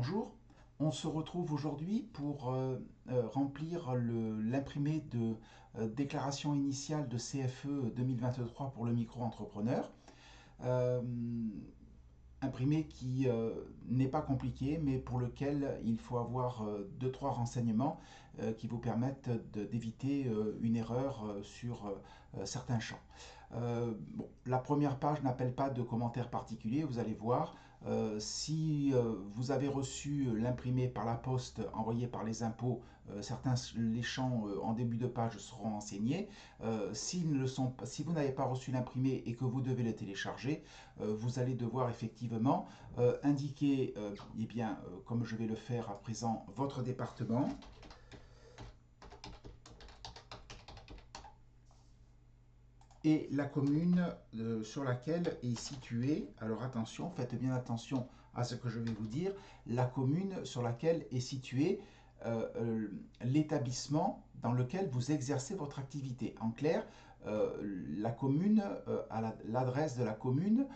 Bonjour, on se retrouve aujourd'hui pour remplir l'imprimé de déclaration initiale de CFE 2023 pour le micro-entrepreneur. Euh, Imprimé qui n'est pas compliqué, mais pour lequel il faut avoir deux, trois renseignements qui vous permettent d'éviter une erreur sur certains champs. Bon, la première page n'appelle pas de commentaires particuliers, vous allez voir. Si vous avez reçu l'imprimé par la poste envoyé par les impôts, certains les champs en début de page seront enseignés. Si vous n'avez pas reçu l'imprimé et que vous devez le télécharger, vous allez devoir effectivement indiquer, eh bien, comme je vais le faire à présent, votre département. Et la commune sur laquelle est située, alors attention, faites bien attention à ce que je vais vous dire, la commune sur laquelle est situé l'établissement dans lequel vous exercez votre activité. En clair, la commune, à l'adresse de la commune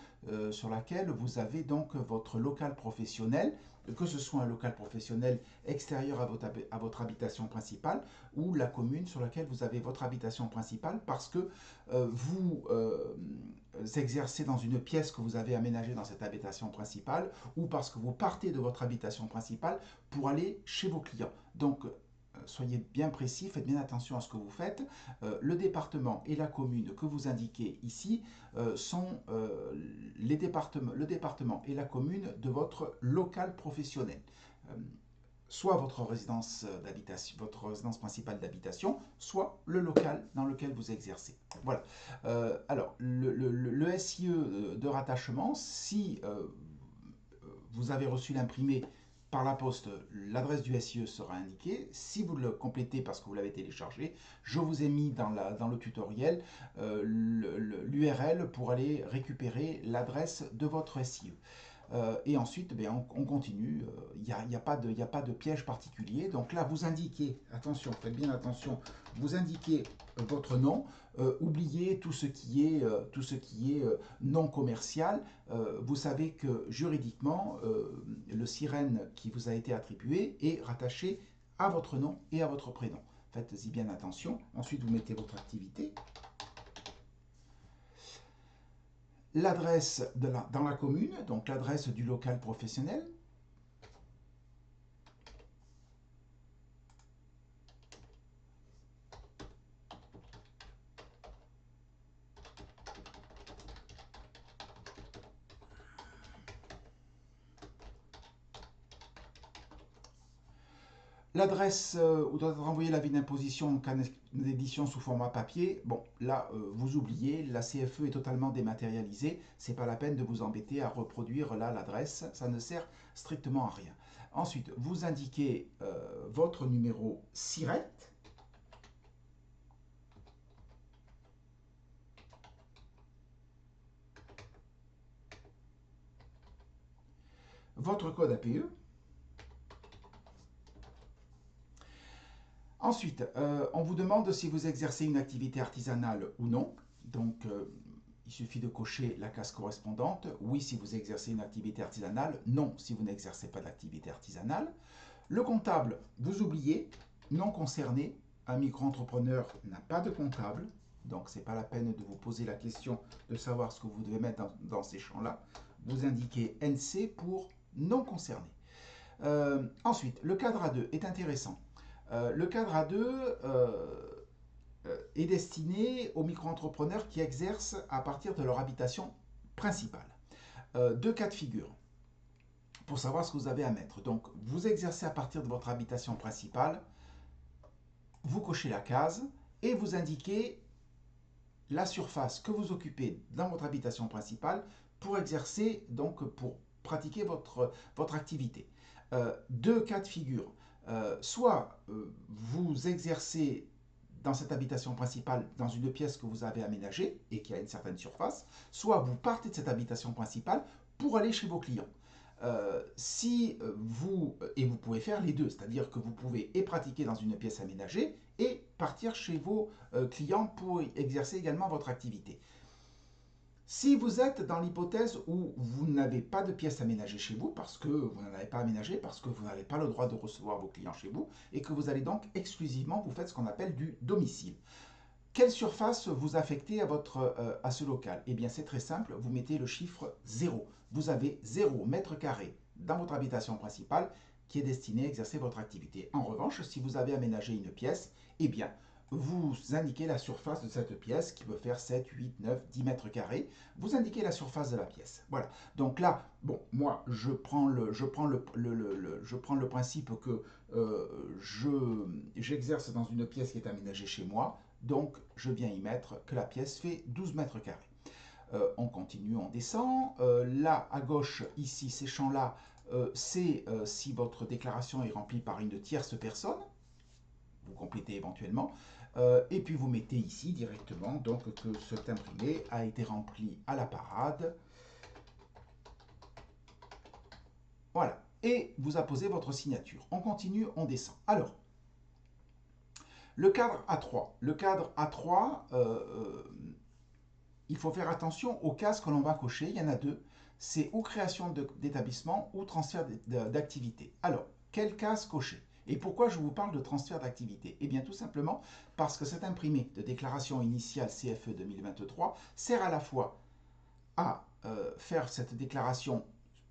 sur laquelle vous avez donc votre local professionnel, que ce soit un local professionnel extérieur à votre habitation principale ou la commune sur laquelle vous avez votre habitation principale parce que vous exercez dans une pièce que vous avez aménagée dans cette habitation principale ou parce que vous partez de votre habitation principale pour aller chez vos clients. Donc, soyez bien précis, faites bien attention à ce que vous faites. Le département et la commune que vous indiquez ici sont le département et la commune de votre local professionnel. Euh, Soit votre résidence d'habitation, votre résidence principale d'habitation, soit le local dans lequel vous exercez. Voilà. Alors, le SIE de rattachement, si vous avez reçu l'imprimé par la poste, l'adresse du SIE sera indiquée. Si vous le complétez parce que vous l'avez téléchargé, je vous ai mis dans le tutoriel l'URL pour aller récupérer l'adresse de votre SIE. Et ensuite, on continue. Il n'y a pas de piège particulier. Donc là, vous indiquez, attention, faites bien attention, vous indiquez votre nom. Oubliez tout ce qui est, non commercial. Vous savez que juridiquement, le sirène qui vous a été attribué est rattaché à votre nom et à votre prénom. Faites-y bien attention. Ensuite, vous mettez votre activité. L'adresse dans la commune, donc l'adresse du local professionnel. L'adresse où doit être envoyé l'avis d'imposition en cas d'édition sous format papier, bon, là, vous oubliez, la CFE est totalement dématérialisée, c'est pas la peine de vous embêter à reproduire là l'adresse, ça ne sert strictement à rien. Ensuite, vous indiquez votre numéro SIRET, votre code APE. Ensuite, on vous demande si vous exercez une activité artisanale ou non. Donc, il suffit de cocher la case correspondante. Oui, si vous exercez une activité artisanale. Non, si vous n'exercez pas d'activité artisanale. Le comptable, vous oubliez. Non concerné. Un micro-entrepreneur n'a pas de comptable. Donc, ce n'est pas la peine de vous poser la question de savoir ce que vous devez mettre dans ces champs-là. Vous indiquez NC pour non concerné. Ensuite, le cadre A2 est intéressant. Le cadre A2 est destiné aux micro-entrepreneurs qui exercent à partir de leur habitation principale. Deux cas de figure pour savoir ce que vous avez à mettre. Donc, vous exercez à partir de votre habitation principale, vous cochez la case et vous indiquez la surface que vous occupez dans votre habitation principale pour exercer, donc pour pratiquer votre activité. Deux cas de figure. Soit vous exercez dans cette habitation principale, dans une pièce que vous avez aménagée et qui a une certaine surface, soit vous partez de cette habitation principale pour aller chez vos clients. Et vous pouvez faire les deux, c'est-à-dire que vous pouvez et pratiquer dans une pièce aménagée et partir chez vos clients pour exercer également votre activité. Si vous êtes dans l'hypothèse où vous n'avez pas de pièces aménagées chez vous, parce que vous n'en avez pas aménagé, parce que vous n'avez pas le droit de recevoir vos clients chez vous, et que vous allez donc exclusivement vous faites ce qu'on appelle du domicile. Quelle surface vous affectez à ce local? Eh bien, c'est très simple, vous mettez le chiffre 0. Vous avez 0 mètre carré dans votre habitation principale qui est destinée à exercer votre activité. En revanche, si vous avez aménagé une pièce, eh bien, vous indiquez la surface de cette pièce qui peut faire 7, 8, 9, 10 mètres carrés. Vous indiquez la surface de la pièce. Voilà. Donc là, bon, moi, je prends le principe que j'exerce dans une pièce qui est aménagée chez moi. Donc, je viens y mettre que la pièce fait 12 mètres carrés. On continue, on descend. Là, à gauche, ici, ces champs-là, c'est si votre déclaration est remplie par une tierce personne. Vous complétez éventuellement. Et puis, vous mettez ici directement donc, que cet imprimé a été rempli à la parade. Voilà. Et vous apposez votre signature. On continue, on descend. Alors, le cadre A3. Le cadre A3, il faut faire attention aux cases que l'on va cocher. Il y en a deux. C'est ou création d'établissement ou transfert d'activité. Alors, quelle case cocher? Et pourquoi je vous parle de transfert d'activité? Eh bien, tout simplement parce que cet imprimé de déclaration initiale CFE 2023 sert à la fois à faire cette déclaration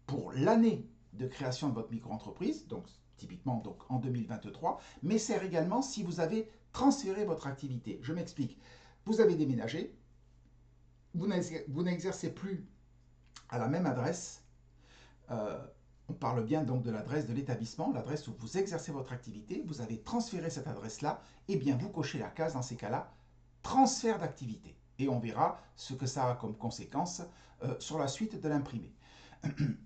pour l'année de création de votre micro-entreprise, donc typiquement donc, en 2023, mais sert également si vous avez transféré votre activité. Je m'explique. Vous avez déménagé, vous n'exercez plus à la même adresse. On parle bien donc de l'adresse de l'établissement, l'adresse où vous exercez votre activité. Vous avez transféré cette adresse-là. Et bien, vous cochez la case dans ces cas-là, transfert d'activité. Et on verra ce que ça a comme conséquence sur la suite de l'imprimé.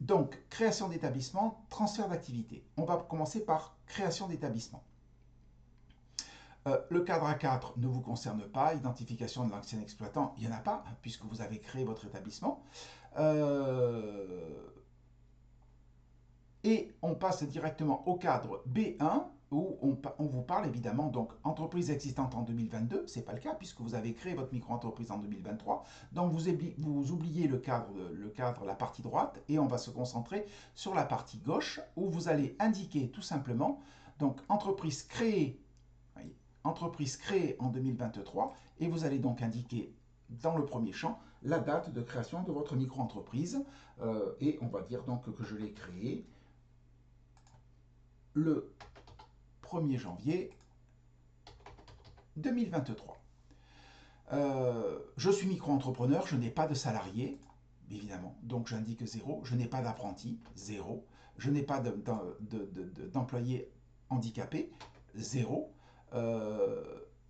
Donc, création d'établissement, transfert d'activité. On va commencer par création d'établissement. Le cadre A4 ne vous concerne pas, identification de l'ancien exploitant, il n'y en a pas, puisque vous avez créé votre établissement. Et on passe directement au cadre B1, où on vous parle évidemment donc entreprise existante en 2022, c'est pas le cas puisque vous avez créé votre micro-entreprise en 2023, donc vous oubliez le cadre, la partie droite, et on va se concentrer sur la partie gauche où vous allez indiquer tout simplement donc entreprise créée en 2023, et vous allez donc indiquer dans le premier champ la date de création de votre micro-entreprise, et on va dire donc que je l'ai créée le 1er janvier 2023. Je suis micro-entrepreneur, je n'ai pas de salarié, évidemment, donc j'indique 0. Je n'ai pas d'apprenti, 0. Je n'ai pas d'employé handicapé, 0.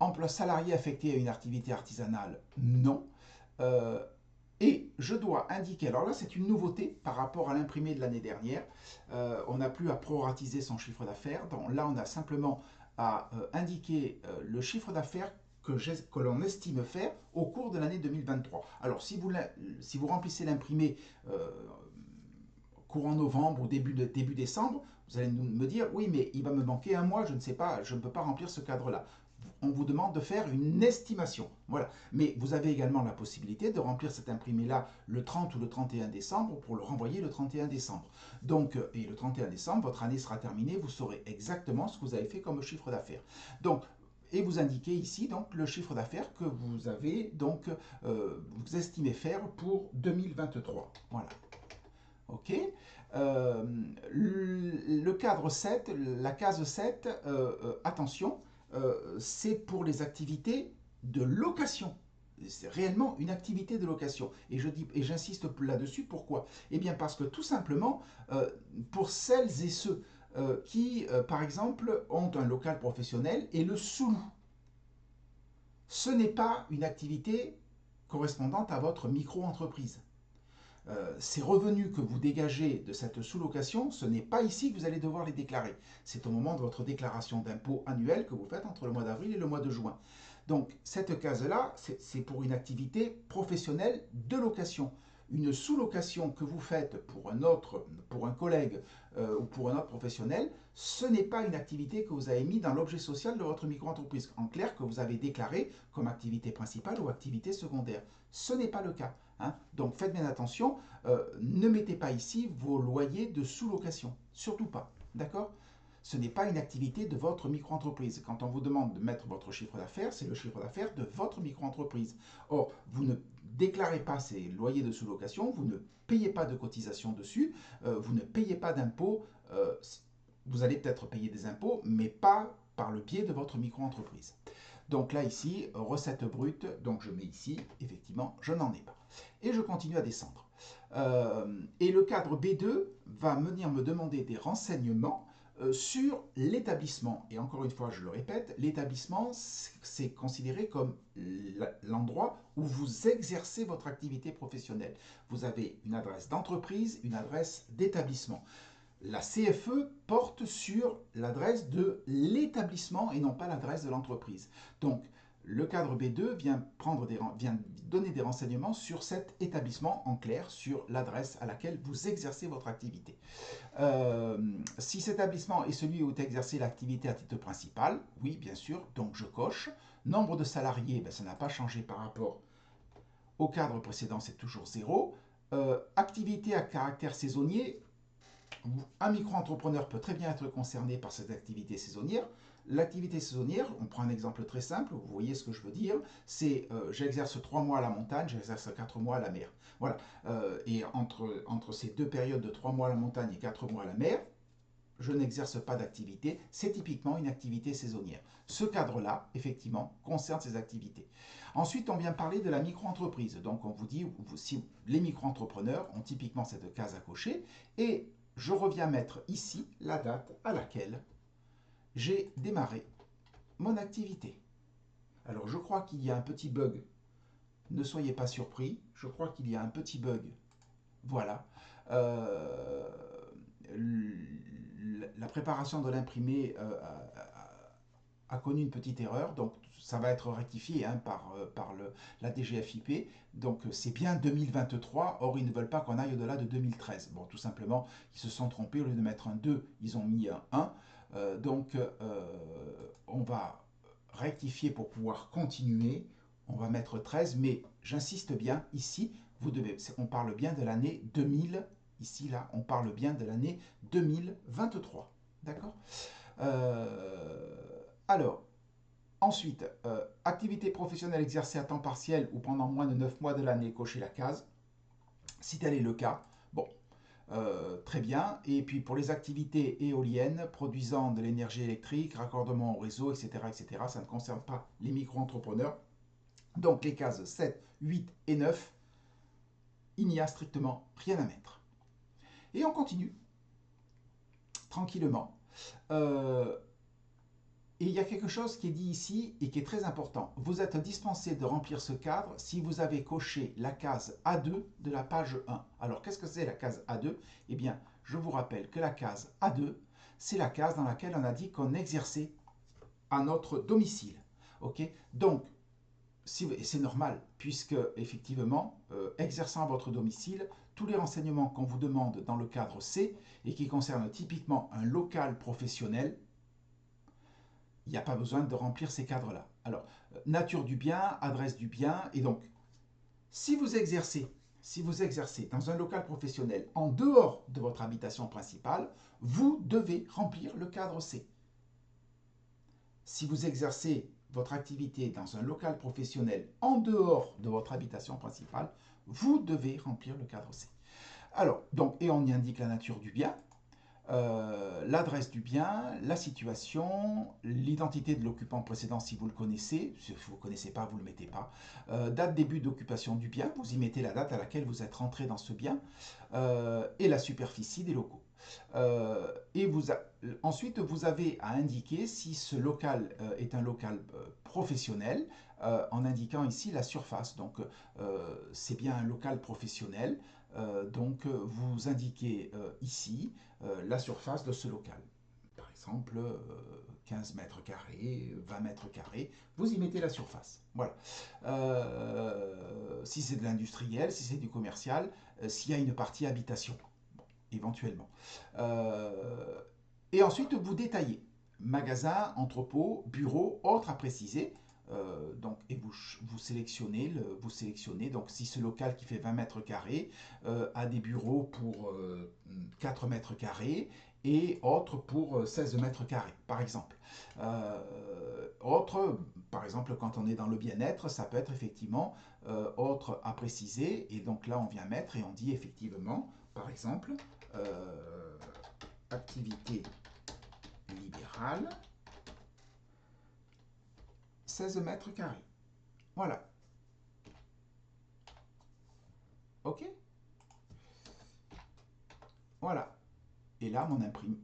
Emploi salarié affecté à une activité artisanale, non. Et je dois indiquer, alors là c'est une nouveauté par rapport à l'imprimé de l'année dernière, on n'a plus à proratiser son chiffre d'affaires, donc là on a simplement à indiquer le chiffre d'affaires que l'on estime faire au cours de l'année 2023. Alors si vous remplissez l'imprimé courant novembre ou début décembre, vous allez me dire, oui mais il va me manquer un mois, je ne sais pas, je ne peux pas remplir ce cadre-là. On vous demande de faire une estimation. Voilà. Mais vous avez également la possibilité de remplir cet imprimé-là le 30 ou le 31 décembre pour le renvoyer le 31 décembre. Donc, et le 31 décembre, votre année sera terminée, vous saurez exactement ce que vous avez fait comme chiffre d'affaires. Donc, et vous indiquez ici donc le chiffre d'affaires que vous avez donc vous estimez faire pour 2023. Voilà. OK. Le cadre 7, la case 7, attention, c'est pour les activités de location. C'est réellement une activité de location. Et j'insiste là-dessus, pourquoi? Eh bien parce que tout simplement, pour celles et ceux qui, par exemple, ont un local professionnel et le sous-louent, ce n'est pas une activité correspondante à votre micro-entreprise. Ces revenus que vous dégagez de cette sous-location, ce n'est pas ici que vous allez devoir les déclarer. C'est au moment de votre déclaration d'impôt annuelle que vous faites entre le mois d'avril et le mois de juin. Donc cette case-là, c'est pour une activité professionnelle de location. une sous-location que vous faites pour un collègue ou pour un autre professionnel, ce n'est pas une activité que vous avez mis dans l'objet social de votre micro-entreprise. En clair, que vous avez déclaré comme activité principale ou activité secondaire. Ce n'est pas le cas. Hein. Donc faites bien attention, ne mettez pas ici vos loyers de sous-location. Surtout pas. D'accord? Ce n'est pas une activité de votre micro-entreprise. Quand on vous demande de mettre votre chiffre d'affaires, c'est le chiffre d'affaires de votre micro-entreprise. Or, vous ne déclarez pas ces loyers de sous-location, vous ne payez pas de cotisation dessus, vous ne payez pas d'impôts. Vous allez peut-être payer des impôts, mais pas par le biais de votre micro-entreprise. Donc là, ici, recette brute, donc je mets ici, effectivement, je n'en ai pas. Et je continue à descendre. Et le cadre B2 va venir me demander des renseignements sur l'établissement. Et encore une fois, je le répète, l'établissement, c'est considéré comme l'endroit où vous exercez votre activité professionnelle. Vous avez une adresse d'entreprise, une adresse d'établissement. La CFE porte sur l'adresse de l'établissement et non pas l'adresse de l'entreprise. Donc, le cadre B2 vient donner des renseignements sur cet établissement, en clair, sur l'adresse à laquelle vous exercez votre activité. Si cet établissement est celui où est exercée l'activité à titre principal, oui, bien sûr, donc je coche. Nombre de salariés, ben, ça n'a pas changé par rapport au cadre précédent, c'est toujours 0. Activité à caractère saisonnier, un micro-entrepreneur peut très bien être concerné par cette activité saisonnière. L'activité saisonnière, on prend un exemple très simple, vous voyez ce que je veux dire, c'est j'exerce 3 mois à la montagne, j'exerce 4 mois à la mer. Voilà. Et entre ces deux périodes de 3 mois à la montagne et 4 mois à la mer, je n'exerce pas d'activité, c'est typiquement une activité saisonnière. Ce cadre-là, effectivement, concerne ces activités. Ensuite, on vient parler de la micro-entreprise. Donc, on vous dit, si les micro-entrepreneurs ont typiquement cette case à cocher, et je reviens mettre ici la date à laquelle j'ai démarré mon activité. Alors, je crois qu'il y a un petit bug. Ne soyez pas surpris. Je crois qu'il y a un petit bug. Voilà. La préparation de l'imprimé a connu une petite erreur, donc ça va être rectifié par la DGFiP. Donc c'est bien 2023, or ils ne veulent pas qu'on aille au-delà de 2013. Bon, tout simplement, ils se sont trompés, au lieu de mettre un 2, ils ont mis un 1. On va rectifier pour pouvoir continuer. On va mettre 13, mais j'insiste bien, ici, on parle bien de l'année 2000. Ici, là, on parle bien de l'année 2023. D'accord? Alors, ensuite, activité professionnelle exercée à temps partiel ou pendant moins de 9 mois de l'année, cochez la case. Si tel est le cas, bon, très bien. Et puis pour les activités éoliennes, produisant de l'énergie électrique, raccordement au réseau, etc., etc., ça ne concerne pas les micro-entrepreneurs. Donc les cases 7, 8 et 9, il n'y a strictement rien à mettre. Et on continue, tranquillement. Et il y a quelque chose qui est dit ici et qui est très important. Vous êtes dispensé de remplir ce cadre si vous avez coché la case A2 de la page 1. Alors, qu'est-ce que c'est la case A2? Eh bien, je vous rappelle que la case A2, c'est la case dans laquelle on a dit qu'on exerçait à notre domicile. Ok? Donc, c'est normal, puisque, effectivement, exerçant à votre domicile, tous les renseignements qu'on vous demande dans le cadre C et qui concernent typiquement un local professionnel, il n'y a pas besoin de remplir ces cadres-là. Alors, nature du bien, adresse du bien, et donc, si vous exercez dans un local professionnel en dehors de votre habitation principale, vous devez remplir le cadre C. Si vous exercez votre activité dans un local professionnel en dehors de votre habitation principale, vous devez remplir le cadre C. Alors, donc, et on y indique la nature du bien, l'adresse du bien, la situation, l'identité de l'occupant précédent si vous le connaissez, si vous ne le connaissez pas, vous ne le mettez pas, date début d'occupation du bien, vous y mettez la date à laquelle vous êtes rentré dans ce bien, et la superficie des locaux. Ensuite, vous avez à indiquer si ce local est un local professionnel, en indiquant ici la surface. Donc, c'est bien un local professionnel. Donc, vous indiquez ici la surface de ce local, par exemple. exemple 15 mètres carrés, 20 mètres carrés, vous y mettez la surface. Voilà. Si c'est de l'industriel, si c'est du commercial, s'il y a une partie habitation, bon, éventuellement. Euh, et ensuite, vous détaillez. Magasin, entrepôt, bureau, autre à préciser. Donc, et vous sélectionnez, donc si ce local qui fait 20 mètres carrés a des bureaux pour 4 mètres carrés et autres pour 16 mètres carrés, par exemple. Autre, par exemple, quand on est dans le bien-être, ça peut être effectivement autre à préciser. Et donc là, on vient mettre et on dit effectivement, par exemple, activité libérale, 16 mètres carrés. Voilà. OK. Voilà. Et là, mon imprime.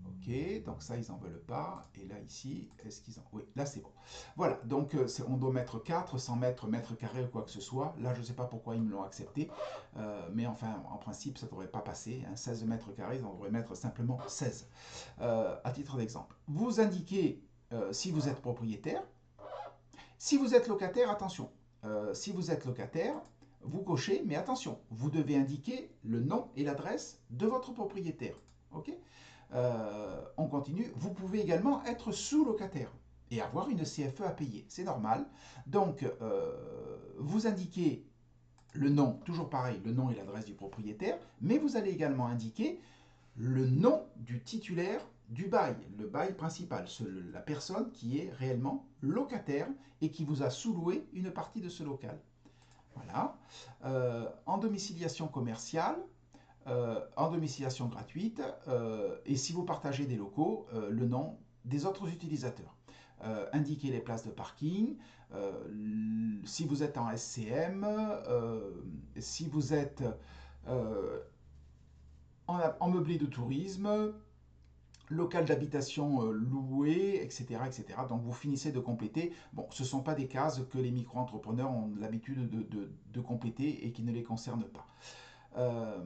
OK, donc ça, ils n'en veulent pas. Et là, ici, est-ce qu'ils en... Oui, là, c'est bon. Voilà, donc on doit mettre 4, 100 mètres, mètres carrés ou quoi que ce soit. Là, je ne sais pas pourquoi ils me l'ont accepté. Mais enfin, en principe, ça ne devrait pas passer. Hein. 16 mètres carrés, on devrait mettre simplement 16. À titre d'exemple. Vous indiquez si vous êtes propriétaire. Si vous êtes locataire, attention. Si vous êtes locataire, vous cochez, mais attention, vous devez indiquer le nom et l'adresse de votre propriétaire. OK. On continue. Vous pouvez également être sous-locataire et avoir une CFE à payer. C'est normal. Donc, vous indiquez le nom, toujours pareil, le nom et l'adresse du propriétaire, mais vous allez également indiquer le nom du titulaire du bail, le bail principal, la personne qui est réellement locataire et qui vous a sous-loué une partie de ce local. Voilà. En domiciliation commerciale, en domiciliation gratuite, et si vous partagez des locaux, le nom des autres utilisateurs. Indiquez les places de parking, si vous êtes en SCM, si vous êtes en meublé de tourisme, local d'habitation loué, etc., etc. Donc vous finissez de compléter. Bon, ce ne sont pas des cases que les micro-entrepreneurs ont l'habitude de compléter et qui ne les concernent pas. Euh,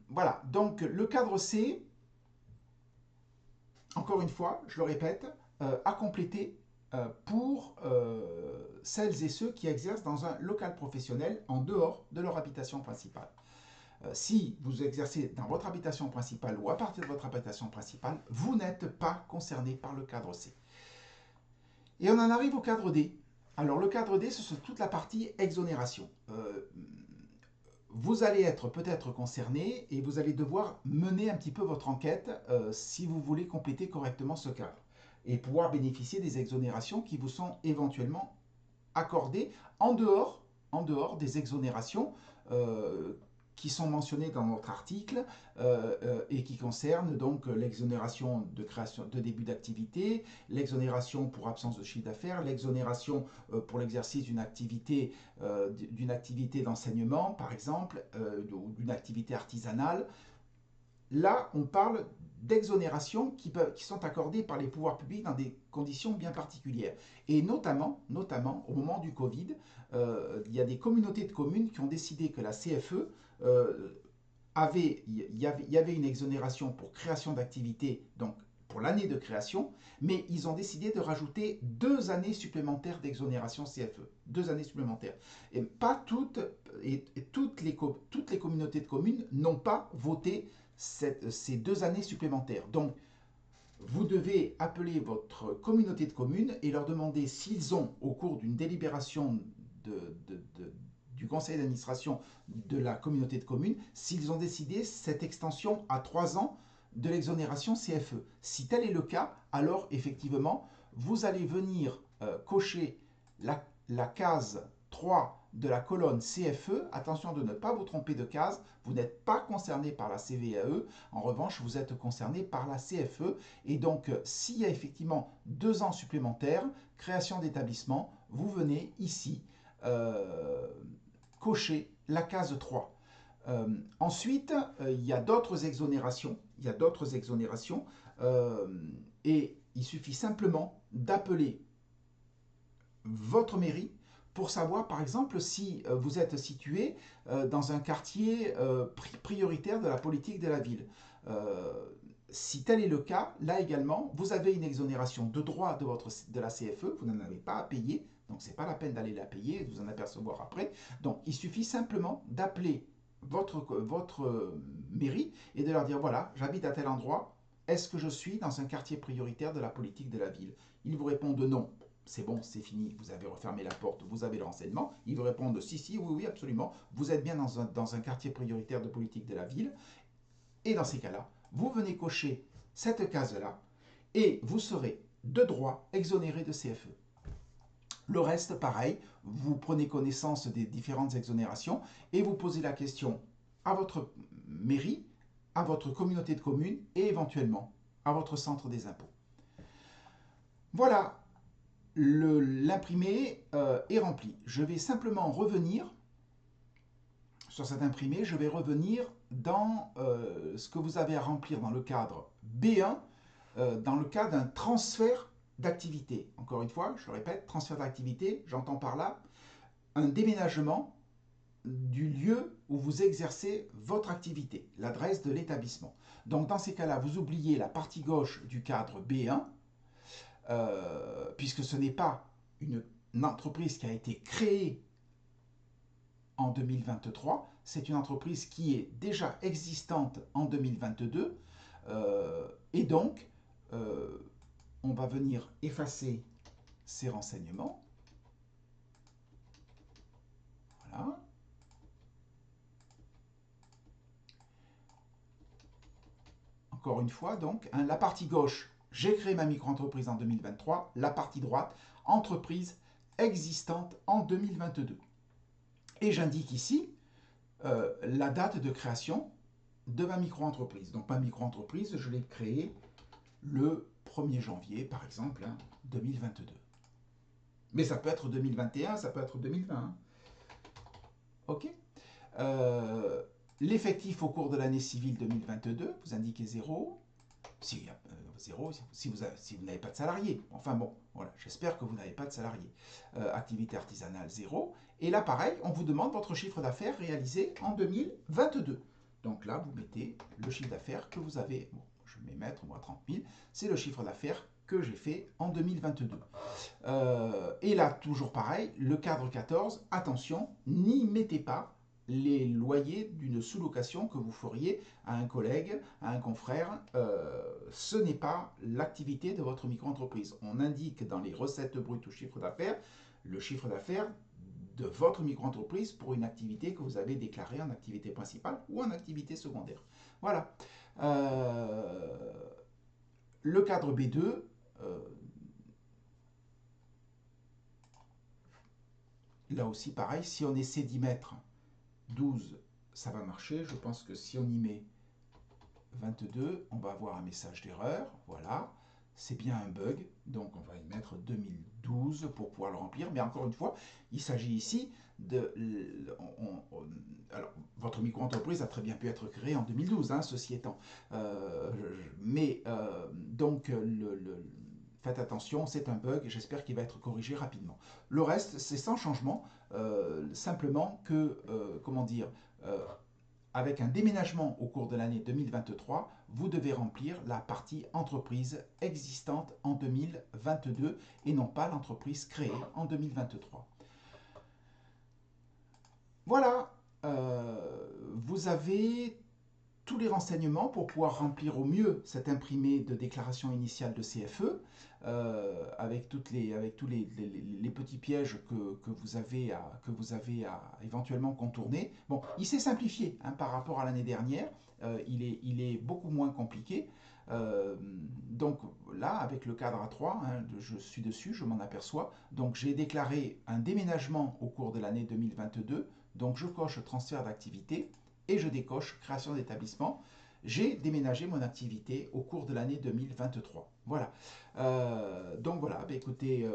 voilà, donc le cadre C, encore une fois, je le répète, à compléter pour celles et ceux qui exercent dans un local professionnel en dehors de leur habitation principale. Si vous exercez dans votre habitation principale ou à partir de votre habitation principale, vous n'êtes pas concerné par le cadre C. Et on en arrive au cadre D. Alors le cadre D, c'est toute la partie exonération. Vous allez être peut-être concerné et vous allez devoir mener un petit peu votre enquête si vous voulez compléter correctement ce cadre et pouvoir bénéficier des exonérations qui vous sont éventuellement accordées en dehors des exonérations qui sont mentionnées dans notre article et qui concernent donc l'exonération de création de début d'activité, l'exonération pour absence de chiffre d'affaires, l'exonération pour l'exercice d'une activité d'enseignement par exemple ou d'une activité artisanale. Là, on parle d'exonérations qui sont accordées par les pouvoirs publics dans des conditions bien particulières. Et notamment au moment du Covid, il y a des communautés de communes qui ont décidé que la CFE il y avait une exonération pour création d'activité, donc pour l'année de création, mais ils ont décidé de rajouter 2 années supplémentaires d'exonération CFE. 2 années supplémentaires. Et pas toutes les communautés de communes n'ont pas voté ces 2 années supplémentaires. Donc, vous devez appeler votre communauté de communes et leur demander s'ils ont, au cours d'une délibération de, de, de, du conseil d'administration de la communauté de communes, s'ils ont décidé cette extension à 3 ans de l'exonération CFE. Si tel est le cas, alors effectivement, vous allez venir cocher la case 3 de la colonne CFE. Attention de ne pas vous tromper de case, vous n'êtes pas concerné par la CVAE, en revanche vous êtes concerné par la CFE et donc s'il y a effectivement 2 ans supplémentaires, création d'établissement, vous venez ici cocher la case 3. Ensuite, il y a d'autres exonérations. Et il suffit simplement d'appeler votre mairie pour savoir, par exemple, si vous êtes situé dans un quartier prioritaire de la politique de la ville. si tel est le cas, là également, vous avez une exonération de droit de la CFE, vous n'en avez pas à payer, donc ce n'est pas la peine d'aller la payer et de vous en apercevoir après. Donc il suffit simplement d'appeler votre mairie et de leur dire, voilà, j'habite à tel endroit, est-ce que je suis dans un quartier prioritaire de la politique de la ville? Ils vous répondent non. C'est bon, c'est fini, vous avez refermé la porte, vous avez le renseignement. Ils vous répondent si, si, oui, oui, absolument, vous êtes bien dans un quartier prioritaire de politique de la ville. Et dans ces cas-là, vous venez cocher cette case-là et vous serez de droit exonéré de CFE. Le reste, pareil, vous prenez connaissance des différentes exonérations et vous posez la question à votre mairie, à votre communauté de communes et éventuellement à votre centre des impôts. Voilà, l'imprimé est rempli. Je vais simplement revenir sur cet imprimé, je vais revenir dans ce que vous avez à remplir dans le cadre B1, dans le cas d'un transfert d'activité. Encore une fois, je le répète, transfert d'activité, j'entends par là un déménagement du lieu où vous exercez votre activité, l'adresse de l'établissement. Donc dans ces cas-là, vous oubliez la partie gauche du cadre B1, puisque ce n'est pas une entreprise qui a été créée en 2023, c'est une entreprise qui est déjà existante en 2022, et donc on va venir effacer ces renseignements. Voilà. Encore une fois, donc, hein, la partie gauche, j'ai créé ma micro-entreprise en 2023. La partie droite, entreprise existante en 2022. Et j'indique ici la date de création de ma micro-entreprise. Donc ma micro-entreprise, je l'ai créée le 1er janvier, par exemple, hein, 2022. Mais ça peut être 2021, ça peut être 2020. Hein. OK. L'effectif au cours de l'année civile 2022, vous indiquez 0. Si, 0 si vous n'avez pas de salarié. Enfin bon, voilà, j'espère que vous n'avez pas de salarié. Activité artisanale 0. Et là, pareil, on vous demande votre chiffre d'affaires réalisé en 2022. Donc là, vous mettez le chiffre d'affaires que vous avez. Bon, je vais mettre moi 30 000. C'est le chiffre d'affaires que j'ai fait en 2022. Et là, toujours pareil, le cadre 14, attention, n'y mettez pas les loyers d'une sous-location que vous feriez à un collègue, à un confrère. Ce n'est pas l'activité de votre micro-entreprise. On indique dans les recettes brutes ou chiffre d'affaires, le chiffre d'affaires de votre micro-entreprise pour une activité que vous avez déclarée en activité principale ou en activité secondaire. Voilà. Le cadre B2, là aussi pareil, si on essaie d'y mettre 12, ça va marcher. Je pense que si on y met 22, on va avoir un message d'erreur. Voilà, c'est bien un bug. Donc on va y mettre 2012 pour pouvoir le remplir. Mais encore une fois, il s'agit ici de... alors, votre micro-entreprise a très bien pu être créée en 2012, hein, ceci étant. Donc, faites attention, c'est un bug, j'espère qu'il va être corrigé rapidement. Le reste, c'est sans changement, simplement que, comment dire, avec un déménagement au cours de l'année 2023, vous devez remplir la partie entreprise existante en 2022 et non pas l'entreprise créée en 2023. Voilà, vous avez tous les renseignements pour pouvoir remplir au mieux cet imprimé de déclaration initiale de CFE avec tous les petits pièges que vous avez à éventuellement contourner. Bon, il s'est simplifié hein, par rapport à l'année dernière, il est beaucoup moins compliqué. Donc là, avec le cadre A3, hein, je suis dessus, je m'en aperçois. Donc j'ai déclaré un déménagement au cours de l'année 2022, donc je coche transfert d'activité et je décoche création d'établissement. J'ai déménagé mon activité au cours de l'année 2023. Voilà. Donc voilà, bah écoutez,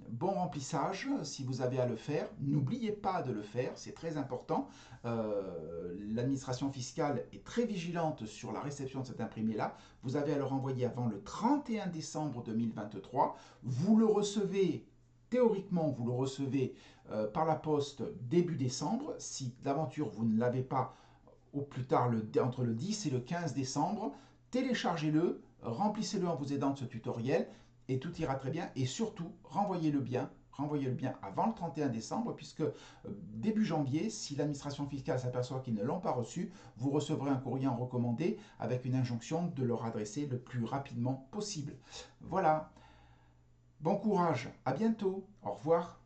bon remplissage si vous avez à le faire. N'oubliez pas de le faire, c'est très important. L'administration fiscale est très vigilante sur la réception de cet imprimé-là. Vous avez à le renvoyer avant le 31 décembre 2023. Vous le recevez, théoriquement, vous le recevez par la poste début décembre. Si d'aventure vous ne l'avez pas au plus tard entre le 10 et le 15 décembre, téléchargez-le, remplissez-le en vous aidant de ce tutoriel et tout ira très bien. Et surtout, renvoyez le bien avant le 31 décembre, puisque début janvier, si l'administration fiscale s'aperçoit qu'ils ne l'ont pas reçu, vous recevrez un courrier en recommandé avec une injonction de leur adresser le plus rapidement possible. Voilà, bon courage, à bientôt, au revoir.